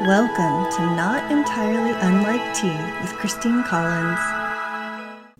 Welcome to Not Entirely Unlike Tea with Christine Collins.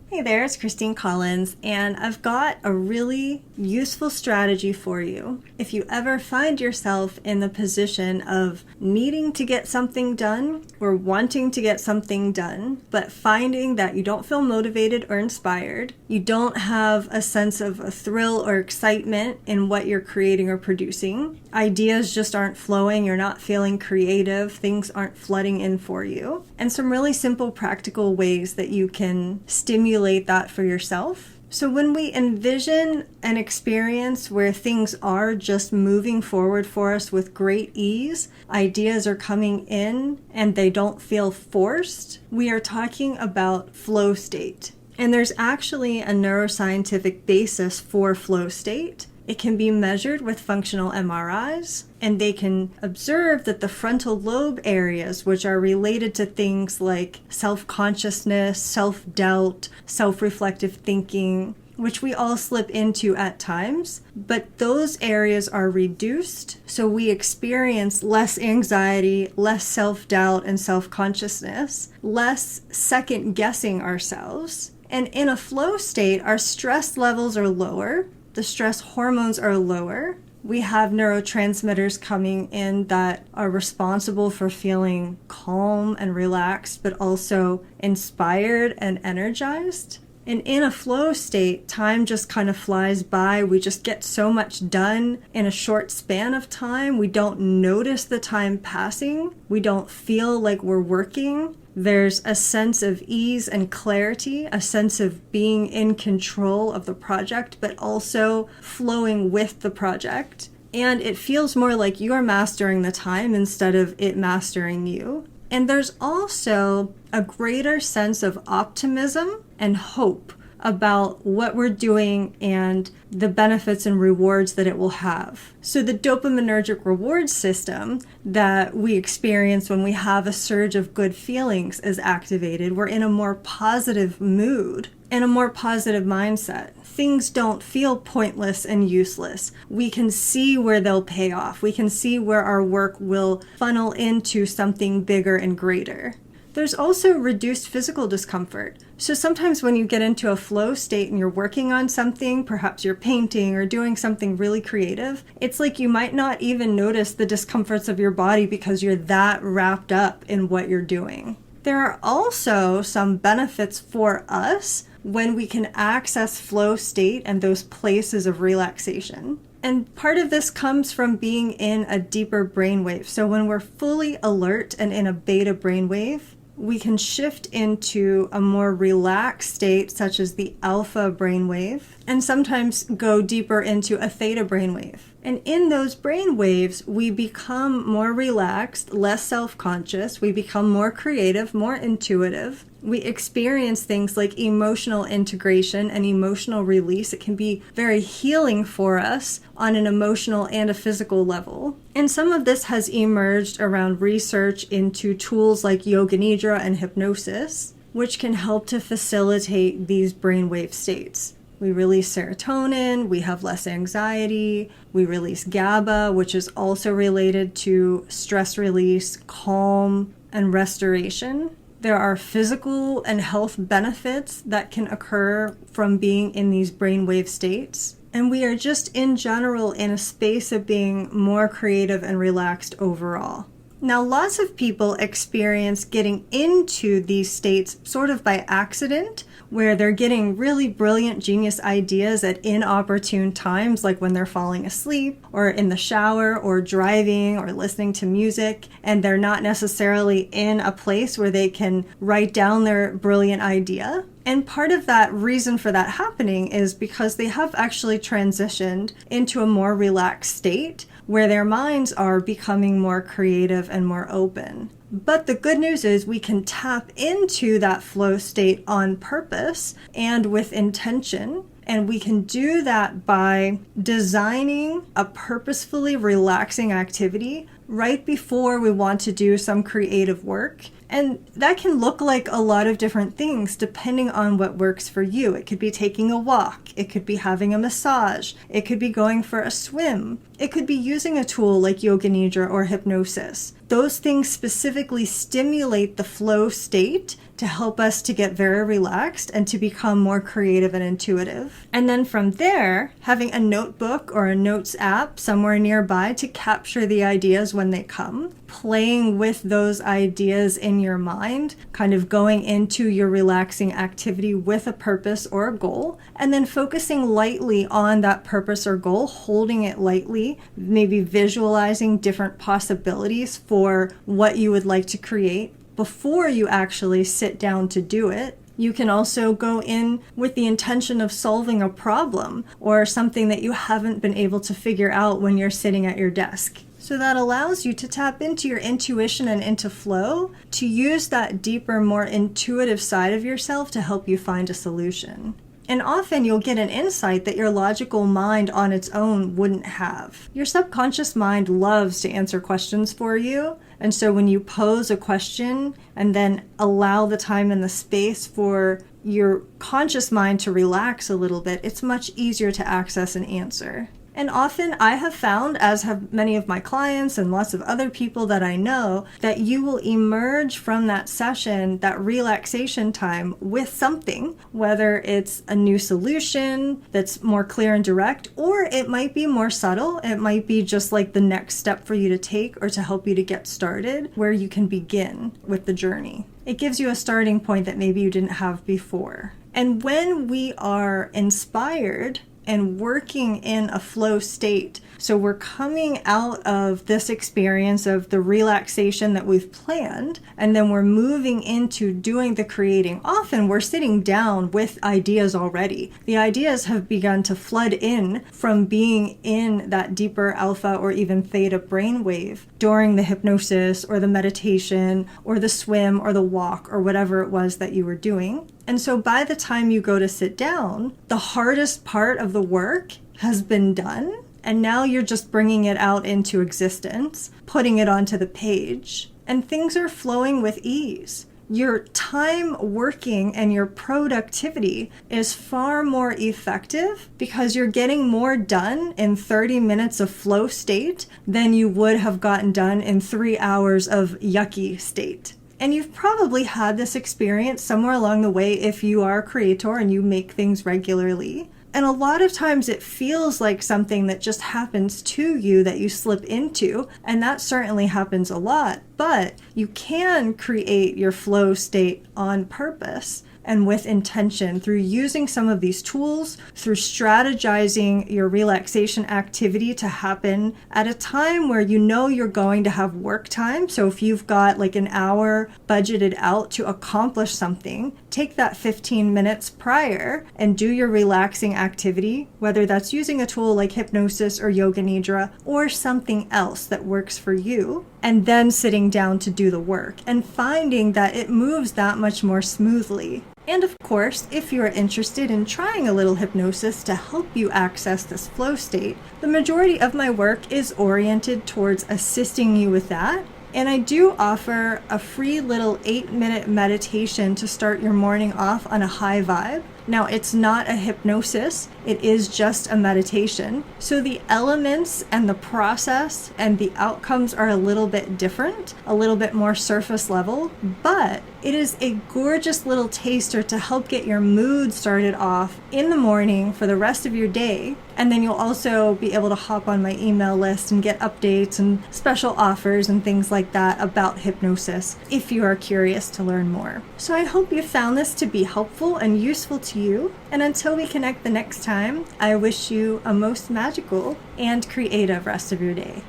Hey there, it's Christine Collins, and I've got a really useful strategy for you. If you ever find yourself in the position of needing to get something done or wanting to get something done, but finding that you don't feel motivated or inspired, you don't have a sense of a thrill or excitement in what you're creating or producing, ideas just aren't flowing, you're not feeling creative, things aren't flooding in for you, and some really simple practical ways that you can stimulate that for yourself. So when we envision an experience where things are just moving forward for us with great ease, ideas are coming in and they don't feel forced, we are talking about flow state. And there's actually a neuroscientific basis for flow state. It can be measured with functional MRIs, and they can observe that the frontal lobe areas, which are related to things like self-consciousness, self-doubt, self-reflective thinking, which we all slip into at times, but those areas are reduced, so we experience less anxiety, less self-doubt and self-consciousness, less second-guessing ourselves. And in a flow state, our stress levels are lower, the stress hormones are lower. We have neurotransmitters coming in that are responsible for feeling calm and relaxed, but also inspired and energized. And in a flow state, time just kind of flies by. We just get so much done in a short span of time. We don't notice the time passing. We don't feel like we're working. There's a sense of ease and clarity, a sense of being in control of the project, but also flowing with the project. And it feels more like you are mastering the time instead of it mastering you. And there's also a greater sense of optimism and hope about what we're doing and the benefits and rewards that it will have. So the dopaminergic reward system that we experience when we have a surge of good feelings is activated. We're in a more positive mood and a more positive mindset. Things don't feel pointless and useless. We can see where they'll pay off. We can see where our work will funnel into something bigger and greater. There's also reduced physical discomfort. So sometimes when you get into a flow state and you're working on something, perhaps you're painting or doing something really creative, it's like you might not even notice the discomforts of your body because you're that wrapped up in what you're doing. There are also some benefits for us when we can access flow state and those places of relaxation. And part of this comes from being in a deeper brainwave. So when we're fully alert and in a beta brainwave, we can shift into a more relaxed state, such as the alpha brainwave, and sometimes go deeper into a theta brainwave. And in those brainwaves, we become more relaxed, less self-conscious, we become more creative, more intuitive. We experience things like emotional integration and emotional release. It can be very healing for us on an emotional and a physical level. And some of this has emerged around research into tools like yoga nidra and hypnosis, which can help to facilitate these brainwave states. We release serotonin, we have less anxiety, we release GABA, which is also related to stress release, calm, and restoration. There are physical and health benefits that can occur from being in these brainwave states. And we are just in general in a space of being more creative and relaxed overall. Now, lots of people experience getting into these states sort of by accident, where they're getting really brilliant, genius ideas at inopportune times, like when they're falling asleep, or in the shower, or driving, or listening to music, and they're not necessarily in a place where they can write down their brilliant idea. And part of that reason for that happening is because they have actually transitioned into a more relaxed state, where their minds are becoming more creative and more open. But the good news is we can tap into that flow state on purpose and with intention. And we can do that by designing a purposefully relaxing activity right before we want to do some creative work. And that can look like a lot of different things depending on what works for you. It could be taking a walk. It could be having a massage. It could be going for a swim. It could be using a tool like yoga nidra or hypnosis. those things specifically stimulate the flow state to help us to get very relaxed and to become more creative and intuitive. And then from there, having a notebook or a notes app somewhere nearby to capture the ideas when they come, playing with those ideas in your mind, kind of going into your relaxing activity with a purpose or a goal, and then focusing lightly on that purpose or goal, holding it lightly, maybe visualizing different possibilities for what you would like to create before you actually sit down to do it. You can also go in with the intention of solving a problem or something that you haven't been able to figure out when you're sitting at your desk. So that allows you to tap into your intuition and into flow, to use that deeper, more intuitive side of yourself to help you find a solution. And often you'll get an insight that your logical mind on its own wouldn't have. Your subconscious mind loves to answer questions for you. And so when you pose a question and then allow the time and the space for your conscious mind to relax a little bit, it's much easier to access an answer. And often I have found, as have many of my clients and lots of other people that I know, that you will emerge from that session, that relaxation time, with something, whether it's a new solution that's more clear and direct, or it might be more subtle. It might be just like the next step for you to take or to help you to get started, where you can begin with the journey. It gives you a starting point that maybe you didn't have before. And when we are inspired and working in a flow state, so we're coming out of this experience of the relaxation that we've planned, and then we're moving into doing the creating. Often we're sitting down with ideas already. The ideas have begun to flood in from being in that deeper alpha or even theta brainwave during the hypnosis or the meditation or the swim or the walk or whatever it was that you were doing. And so by the time you go to sit down, the hardest part of the work has been done. And now you're just bringing it out into existence, putting it onto the page, and things are flowing with ease. Your time working and your productivity is far more effective because you're getting more done in 30 minutes of flow state than you would have gotten done in 3 hours of yucky state. And you've probably had this experience somewhere along the way if you are a creator and you make things regularly. And a lot of times it feels like something that just happens to you that you slip into, and that certainly happens a lot. But you can create your flow state on purpose and with intention through using some of these tools, through strategizing your relaxation activity to happen at a time where you know you're going to have work time. So if you've got like an hour budgeted out to accomplish something, take that 15 minutes prior and do your relaxing activity, whether that's using a tool like hypnosis or yoga nidra or something else that works for you, and then sitting down to do the work and finding that it moves that much more smoothly. And of course, if you are interested in trying a little hypnosis to help you access this flow state, the majority of my work is oriented towards assisting you with that. And I do offer a free little 8-minute meditation to start your morning off on a high vibe. Now, it's not a hypnosis, it is just a meditation. So the elements and the process and the outcomes are a little bit different, a little bit more surface level, but it is a gorgeous little taster to help get your mood started off in the morning for the rest of your day. And then you'll also be able to hop on my email list and get updates and special offers and things like that about hypnosis if you are curious to learn more. So I hope you found this to be helpful and useful to you. And until we connect the next time, I wish you a most magical and creative rest of your day.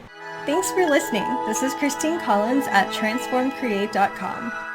Thanks for listening. This is Christine Collins at transformcreate.com.